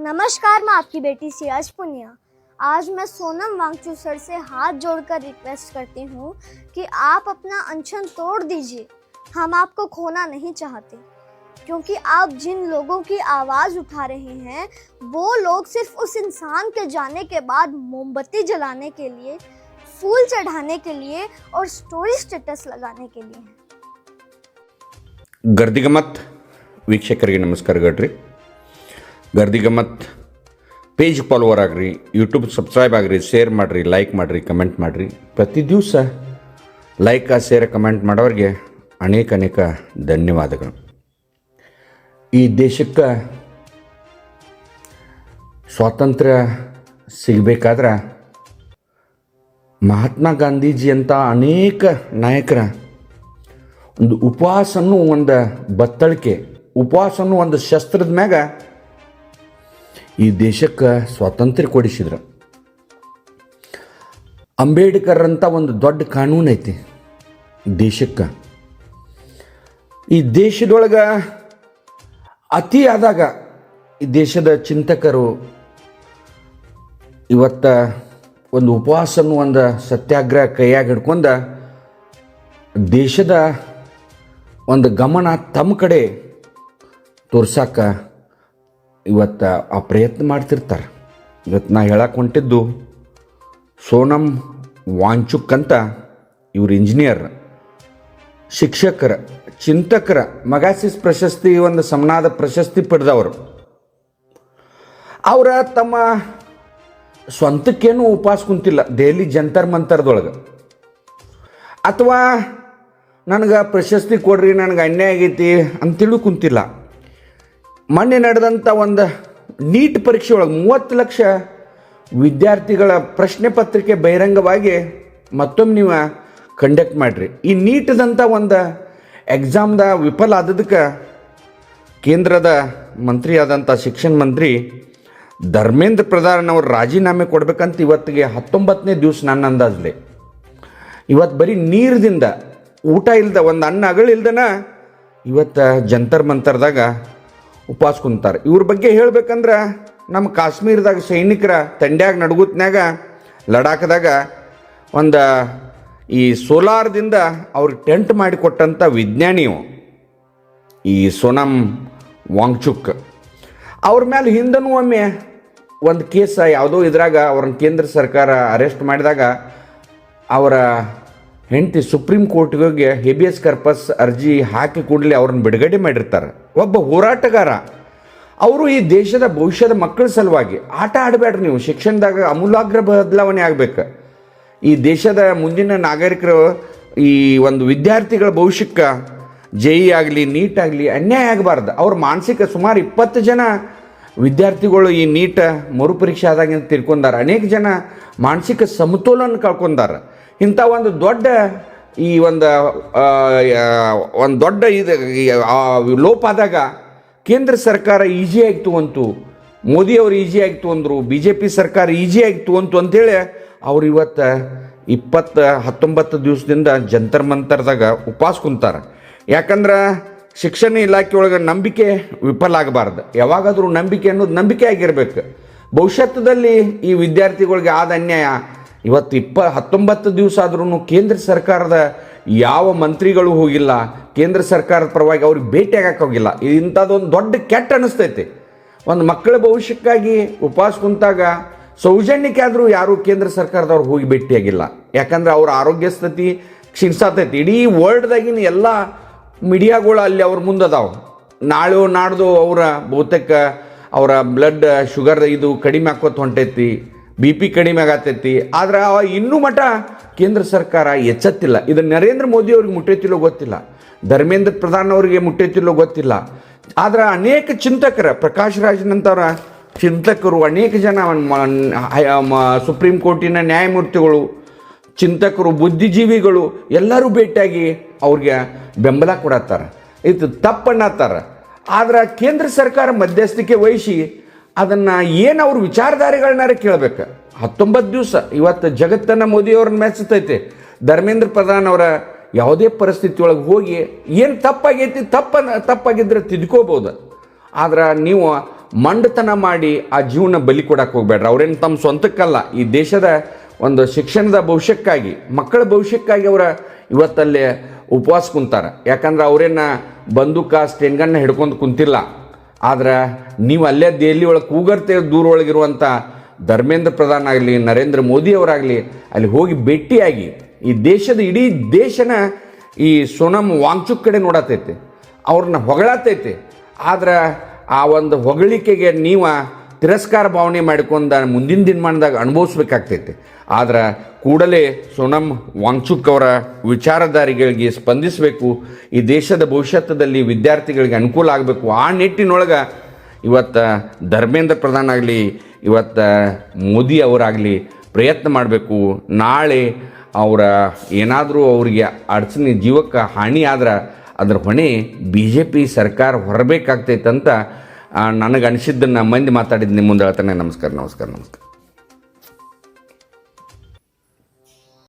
नमस्कार, मैं आपकी बेटी सियाज पुनिया। आज मैं सोनम वांगचुक सर से हाथ जोड़कर रिक्वेस्ट करती हूँ कि आप अपना अनशन तोड़ दीजिए। हम आपको खोना नहीं चाहते, क्योंकि आप जिन लोगों की आवाज़ उठा रहे हैं वो लोग सिर्फ उस इंसान के जाने के बाद मोमबत्ती जलाने के लिए, फूल चढ़ाने के लिए और स्टोरी स्टेटस लगाने के लिए हैं। ಗರ್ದಿಗಮತ್ ವೀಕ್ಷಕರಿಗೆ ನಮಸ್ಕಾರ ಗಡ್ರಿ. ಗರ್ದಿಗಮತ್ ಪೇಜ್ ಫಾಲೋವರ್ ಆಗ್ರಿ, ಯೂಟ್ಯೂಬ್ ಸಬ್ಸ್ಕ್ರೈಬ್ ಆಗ್ರಿ, ಶೇರ್ ಮಾಡಿರಿ, ಲೈಕ್ ಮಾಡಿರಿ, ಕಮೆಂಟ್ ಮಾಡಿರಿ. ಪ್ರತಿ ದಿವಸ ಲೈಕ್ ಶೇರ್ ಕಮೆಂಟ್ ಮಾಡೋರಿಗೆ ಅನೇಕ ಧನ್ಯವಾದಗಳು. ಈ ದೇಶಕ್ಕೆ ಸ್ವಾತಂತ್ರ್ಯ ಸಿಗಬೇಕಾದ್ರೆ ಮಹಾತ್ಮ ಗಾಂಧೀಜಿ ಅಂತ ಅನೇಕ ನಾಯಕರ ಒಂದು ಉಪವಾಸನ್ನು ಒಂದು ಬತ್ತಳಿಕೆ, ಉಪವಾಸನ್ನು ಒಂದು ಶಸ್ತ್ರದ ಮ್ಯಾಗ ಈ ದೇಶಕ್ಕೆ ಸ್ವಾತಂತ್ರ್ಯ ಕೊಡಿಸಿದ್ರು. ಅಂಬೇಡ್ಕರ್ ಅಂತ ಒಂದು ದೊಡ್ಡ ಕಾನೂನು ಐತಿ ದೇಶಕ್ಕೆ. ಈ ದೇಶದೊಳಗೆ ಅತಿ ಆದಾಗ ಈ ದೇಶದ ಚಿಂತಕರು ಇವತ್ತ ಒಂದು ಉಪವಾಸನ್ನು ಒಂದು ಸತ್ಯಾಗ್ರಹ ಕೈಯಾಗಿ ಹಿಡ್ಕೊಂಡು ದೇಶದ ಒಂದು ಗಮನ ತಮ್ಮ ಕಡೆ ತೋರ್ಸಕ್ಕ ಇವತ್ತು ಆ ಪ್ರಯತ್ನ ಮಾಡ್ತಿರ್ತಾರೆ. ಇವತ್ತು ನಾ ಹೇಳಕ್ಕೆ ಹೊಂಟಿದ್ದು ಸೋನಮ್ ವಾಂಗ್ಚುಕ್ ಅಂತ. ಇವರು ಇಂಜಿನಿಯರ್, ಶಿಕ್ಷಕರ, ಚಿಂತಕರ, ಮಗಾಸಿಸ್ ಪ್ರಶಸ್ತಿ ಒಂದು ಸಮನಾದ ಪ್ರಶಸ್ತಿ ಪಡೆದವರು. ಅವರ ತಮ್ಮ ಸ್ವಂತಕ್ಕೇನು ಉಪವಾಸ ಕುಂತಿಲ್ಲ ದೆಹಲಿ ಜಂತರ್ ಮಂತರ್ದೊಳಗೆ, ಅಥವಾ ನನಗೆ ಪ್ರಶಸ್ತಿ ಕೊಡ್ರಿ, ನನಗೆ ಅನ್ಯಾಯ ಆಗೈತಿ ಅಂತೇಳಿ ಕುಂತಿಲ್ಲ. ಮೊನ್ನೆ ನಡೆದಂಥ ಒಂದು ನೀಟ್ ಪರೀಕ್ಷೆ ಒಳಗೆ 30 ಲಕ್ಷ ವಿದ್ಯಾರ್ಥಿಗಳ ಪ್ರಶ್ನೆ ಪತ್ರಿಕೆ ಬಹಿರಂಗವಾಗಿ ಮತ್ತೊಮ್ಮೆ ನೀವು ಕಂಡಕ್ಟ್ ಮಾಡಿರಿ. ಈ ನೀಟ್ದಂಥ ಒಂದು ಎಕ್ಸಾಮ್ದ ವಿಫಲ ಆದದಕ್ಕೆ ಕೇಂದ್ರದ ಮಂತ್ರಿ ಆದಂಥ ಶಿಕ್ಷಣ ಮಂತ್ರಿ ಧರ್ಮೇಂದ್ರ ಪ್ರಧಾನ್ ಅವರು ರಾಜೀನಾಮೆ ಕೊಡ್ಬೇಕಂತ ಇವತ್ತಿಗೆ 19ನೇ ದಿವಸ ನನ್ನ ಅಂದಾಜಲ್ಲಿ. ಇವತ್ತು ಬರೀ ನೀರದಿಂದ, ಊಟ ಇಲ್ದ, ಒಂದು ಅನ್ನ ಅಗಳಿಲ್ದನ ಇವತ್ತು ಜಂತರ್ ಮಂತರ್ದಾಗ ಉಪವಾಸ ಕುಂತಾರೆ. ಇವ್ರ ಬಗ್ಗೆ ಹೇಳ್ಬೇಕಂದ್ರೆ ನಮ್ಮ ಕಾಶ್ಮೀರದಾಗ ಸೈನಿಕರ ತಂಡ್ಯಾಗ ನಡುಗುತ್ನ್ಯಾಗ ಲಡಾಖ್ದಾಗ ಒಂದು ಈ ಸೋಲಾರ್ದಿಂದ ಅವ್ರಿಗೆ ಟೆಂಟ್ ಮಾಡಿಕೊಟ್ಟಂಥ ವಿಜ್ಞಾನಿಯು ಈ ಸೋನಮ್ ವಾಂಗ್ಚುಕ್. ಅವ್ರ ಮೇಲೆ ಹಿಂದನೂ ಒಮ್ಮೆ ಒಂದು ಕೇಸ ಯಾವುದೋ ಇದ್ರಾಗ ಅವ್ರನ್ನ ಕೇಂದ್ರ ಸರ್ಕಾರ ಅರೆಸ್ಟ್ ಮಾಡಿದಾಗ ಅವರ ಹೆಂಡತಿ ಸುಪ್ರೀಂ ಕೋರ್ಟ್ಗೆ ಹೋಗಿ ಹೇಬಿಯಸ್ ಕಾರ್ಪಸ್ ಅರ್ಜಿ ಹಾಕಿ ಕೂಡಲೇ ಅವ್ರನ್ನ ಬಿಡುಗಡೆ ಮಾಡಿರ್ತಾರೆ. ಒಬ್ಬ ಹೋರಾಟಗಾರ ಅವರು ಈ ದೇಶದ ಭವಿಷ್ಯದ ಮಕ್ಕಳ ಸಲುವಾಗಿ ಆಟ ಆಡಬೇಡ್ರಿ, ನೀವು ಶಿಕ್ಷಣದಾಗ ಅಮೂಲಾಗ್ರ ಬದಲಾವಣೆ ಆಗಬೇಕು. ಈ ದೇಶದ ಮುಂದಿನ ನಾಗರಿಕರು, ಈ ಒಂದು ವಿದ್ಯಾರ್ಥಿಗಳ ಭವಿಷ್ಯಕ್ಕೆ JEE ಆಗಲಿ, ನೀಟ್ ಆಗಲಿ ಅನ್ಯಾಯ ಆಗಬಾರ್ದು. ಅವ್ರ ಮಾನಸಿಕ ಸುಮಾರು 20 ಜನ ವಿದ್ಯಾರ್ಥಿಗಳು ಈ ನೀಟ್ ಮರುಪರೀಕ್ಷೆ ಆದಾಗ ತಿಳ್ಕೊಂಡಾರ. ಅನೇಕ ಜನ ಮಾನಸಿಕ ಸಮತೋಲನ ಕಳ್ಕೊಂಡಾರ. ಇಂಥ ಒಂದು ದೊಡ್ಡ ಈ ಒಂದು ದೊಡ್ಡ ಇದು ಲೋಪ ಆದಾಗ ಕೇಂದ್ರ ಸರ್ಕಾರ ಈಸಿಯಾಗಿ ತೊಗೊಂತು, ಮೋದಿಯವರು ಈಸಿಯಾಗಿ ತೊಗೊಂಡ್ರು, BJP ಸರ್ಕಾರ ಈಸಿಯಾಗಿ ತೊಗೊಂತು ಅಂಥೇಳಿ ಅವ್ರು ಇವತ್ತು 19 ದಿವಸದಿಂದ ಜಂತರ್ ಮಂತರ್ದಾಗ ಉಪವಾಸ ಕುಂತಾರೆ. ಯಾಕಂದ್ರೆ ಶಿಕ್ಷಣ ಇಲಾಖೆ ಒಳಗೆ ನಂಬಿಕೆ ವಿಫಲ ಆಗಬಾರ್ದು. ಯಾವಾಗಾದರೂ ನಂಬಿಕೆ ಅನ್ನೋದು ನಂಬಿಕೆ ಆಗಿರಬೇಕು. ಭವಿಷ್ಯದಲ್ಲಿ ಈ ವಿದ್ಯಾರ್ಥಿಗಳಿಗೆ ಆದ ಅನ್ಯಾಯ ಇವತ್ತು 19 ದಿವಸ ಆದ್ರೂ ಕೇಂದ್ರ ಸರ್ಕಾರದ ಯಾವ ಮಂತ್ರಿಗಳು ಹೋಗಿಲ್ಲ, ಕೇಂದ್ರ ಸರ್ಕಾರದ ಪರವಾಗಿ ಅವ್ರಿಗೆ ಭೇಟಿ ಆಗಕ್ಕೆ ಹೋಗಿಲ್ಲ. ಇಂಥದ್ದೊಂದು ದೊಡ್ಡ ಕೆಟ್ಟ ಅನ್ನಿಸ್ತೈತಿ. ಒಂದು ಮಕ್ಕಳ ಭವಿಷ್ಯಕ್ಕಾಗಿ ಉಪವಾಸ ಕುಂತಾಗ ಸೌಜನ್ಯಕ್ಕೆ ಆದರೂ ಯಾರೂ ಕೇಂದ್ರ ಸರ್ಕಾರದವ್ರು ಹೋಗಿ ಭೇಟಿಯಾಗಿಲ್ಲ. ಯಾಕಂದ್ರೆ ಅವ್ರ ಆರೋಗ್ಯ ಸ್ಥಿತಿ ಕ್ಷೀಣಿಸತೈತಿ. ಇಡೀ ವರ್ಲ್ಡ್ದಾಗಿನ ಎಲ್ಲ ಮೀಡಿಯಾಗಳು ಅಲ್ಲಿ ಅವ್ರ ಮುಂದದಾವ. ನಾಳೆ ನಾಡ್ದು ಅವರ ಬಹುತೇಕ ಅವರ ಬ್ಲಡ್ ಶುಗರ್ ಇದು ಕಡಿಮೆ ಆಕೋತ ಹೊಂಟೈತಿ, BP ಕಡಿಮೆ ಆಗತೈತಿ. ಆದ್ರೆ ಇನ್ನೂ ಮಠ ಕೇಂದ್ರ ಸರ್ಕಾರ ಎಚ್ಚತ್ತಿಲ್ಲ. ಇದು ನರೇಂದ್ರ ಮೋದಿ ಅವ್ರಿಗೆ ಮುಟ್ಟೈತಿಲ್ಲೋ ಗೊತ್ತಿಲ್ಲ, ಧರ್ಮೇಂದ್ರ ಪ್ರಧಾನ್ ಅವರಿಗೆ ಮುಟ್ಟೈತಿಲ್ಲೋ ಗೊತ್ತಿಲ್ಲ. ಆದ್ರೆ ಅನೇಕ ಚಿಂತಕರ, ಪ್ರಕಾಶ್ ರಾಜ್ನಂಥವ್ರ ಚಿಂತಕರು, ಅನೇಕ ಜನ ಸುಪ್ರೀಂ ಕೋರ್ಟಿನ ನ್ಯಾಯಮೂರ್ತಿಗಳು, ಚಿಂತಕರು, ಬುದ್ಧಿಜೀವಿಗಳು ಎಲ್ಲರೂ ಭೇಟಿಯಾಗಿ ಅವ್ರಿಗೆ ಬೆಂಬಲ ಕೊಡತ್ತಾರ. ಇದು ತಪ್ಪನ್ನತ್ತಾರ. ಆದ್ರೆ ಕೇಂದ್ರ ಸರ್ಕಾರ ಮಧ್ಯಸ್ಥಿಕೆ ವಹಿಸಿ ಅದನ್ನು ಏನು ಅವ್ರ ವಿಚಾರಧಾರೆಗಳನ್ನಾರ ಕೇಳಬೇಕು. 19 ದಿವಸ ಇವತ್ತು ಜಗತ್ತನ್ನು ಮೋದಿಯವ್ರನ್ನ ಮೆಚ್ಚತೈತೆ. ಧರ್ಮೇಂದ್ರ ಪ್ರಧಾನ್ ಅವರ ಯಾವುದೇ ಪರಿಸ್ಥಿತಿ ಒಳಗೆ ಹೋಗಿ ಏನು ತಪ್ಪಾಗೈತಿ, ತಪ್ಪಾಗಿದ್ದರೆ ತಿದ್ಕೋಬೋದು. ಆದ್ರೆ ನೀವು ಮಂಡತನ ಮಾಡಿ ಆ ಜೀವನ ಬಲಿ ಕೊಡಕ್ಕೆ ಹೋಗ್ಬೇಡ್ರಿ. ಅವ್ರೇನು ತಮ್ಮ ಸ್ವಂತಕ್ಕಲ್ಲ, ಈ ದೇಶದ ಒಂದು ಶಿಕ್ಷಣದ ಭವಿಷ್ಯಕ್ಕಾಗಿ, ಮಕ್ಕಳ ಭವಿಷ್ಯಕ್ಕಾಗಿ ಅವರ ಇವತ್ತಲ್ಲೇ ಉಪವಾಸ ಕುಂತಾರೆ. ಯಾಕಂದ್ರೆ ಅವರೇನ ಬಂದೂಕ ಸ್ಟೆಂಗನ್ನ ಹಿಡ್ಕೊಂಡು ಕುಂತಿಲ್ಲ. ಆದ್ರೆ ನೀವು ಅಲ್ಲೇ ದೆಹಲಿ ಒಳಗೆ ಕೂಗರ್ತೆ ದೂರೊಳಗಿರುವಂಥ ಧರ್ಮೇಂದ್ರ ಪ್ರಧಾನ್ ಆಗಲಿ, ನರೇಂದ್ರ ಮೋದಿ ಅವರಾಗಲಿ ಅಲ್ಲಿ ಹೋಗಿ ಭೇಟಿಯಾಗಿ ಈ ದೇಶದ ಇಡೀ ದೇಶನ ಈ ಸೋನಮ್ ವಾಂಗ್ಚುಕ್ ಕಡೆ ನೋಡತೈತೆ, ಅವ್ರನ್ನ ಹೊಗಳತೈತೆ. ಆದ್ರೆ ಆ ಒಂದು ಹೊಗಳಿಕೆಗೆ ನೀವು ತಿರಸ್ಕಾರ ಭಾವನೆ ಮಾಡಿಕೊಂಡು ಮುಂದಿನ ದಿನಮಾನದಾಗ ಅನುಭವಿಸ್ಬೇಕಾಗ್ತೈತೆ. ಆದ್ರೆ ಕೂಡಲೇ ಸೋನಮ್ ವಾಂಗ್ಚುಕ್ ಅವರ ವಿಚಾರಧಾರೆಗಳಿಗೆ ಸ್ಪಂದಿಸಬೇಕು. ಈ ದೇಶದ ಭವಿಷ್ಯದಲ್ಲಿ ವಿದ್ಯಾರ್ಥಿಗಳಿಗೆ ಅನುಕೂಲ ಆಗಬೇಕು. ಆ ನಿಟ್ಟಿನೊಳಗೆ ಇವತ್ತು ಧರ್ಮೇಂದ್ರ ಪ್ರಧಾನ್ ಆಗಲಿ, ಇವತ್ತು ಮೋದಿ ಅವರಾಗಲಿ ಪ್ರಯತ್ನ ಮಾಡಬೇಕು. ನಾಳೆ ಅವರ ಏನಾದರೂ ಅವರಿಗೆ ಅಡಚಣೆ, ಜೀವಕ್ಕೆ ಹಾನಿ ಆದ್ರೆ ಅದ್ರ ಹೊಣೆ BJP ಸರ್ಕಾರ ಹೊರಬೇಕಾಗ್ತೈತೆ ಅಂತ ನನಗೆ ಅನಿಸಿದ್ದನ್ನು ಮಂದಿ ಮಾತಾಡಿದ್ದು ನಿಮ್ಮ ಮುಂದೆ ಹೇಳ್ತಾನೆ. ನಮಸ್ಕಾರ.